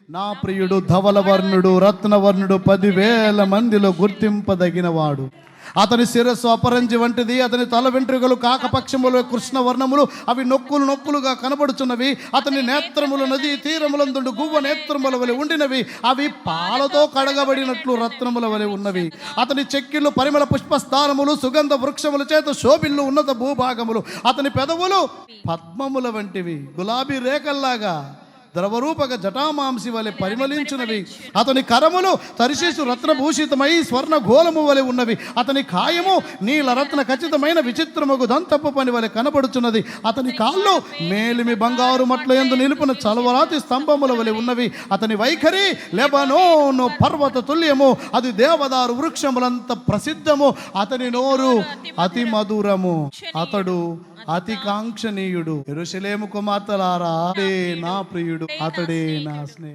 నా ప్రియుడు ధవలవర్ణుడు రత్నవర్ణుడు 10,000 మందిలో గుర్తింపదగినవాడు. అతని శిరస్సు అపరంజి వంటిది, అతని తల వెంట్రుకలు కాకపక్షములు కృష్ణ వర్ణములు, అవి నొక్కులుగా కనబడుచున్నవి. అతని నేత్రములు నదీ తీరములందుండు గువ్వ నేత్రముల వలె ఉండినవి, అవి పాలతో కడగబడినట్లు రత్నముల వలె ఉన్నవి. అతని చెక్కిళ్ళు పరిమళ పుష్పస్థానములు, సుగంధ వృక్షముల చేత శోభిల్లు ఉన్నత భూభాగములు. అతని పెదవులు పద్మముల వంటివి, గులాబీ రేఖల్లాగా ద్రవరూపక జటామాంసి వలె పరిమళించున్నవి. అతని కరములు తరిశేషు రత్నభూషితమై స్వర్ణ గోళము వలె ఉన్నవి. అతని కాయము నీల రత్న ఖచ్చితమైన విచిత్రముగు దంతపు పని వలె కనబడుచున్నది. అతని కాళ్ళు మేలిమి బంగారు మట్ల యందు నిలుపున చలవరాతి స్తంభముల వలె ఉన్నవి. అతని వైఖరి లెబనోను పర్వత తుల్యము, అది దేవదారు వృక్షములంత ప్రసిద్ధము. అతని నోరు అతి మధురము, అతడు అతి కాంక్షణీయుడు. యెరూషలేము కుమార్తెలారా, అతడే నా ప్రియుడు, అతడే నా స్నేహితుడు.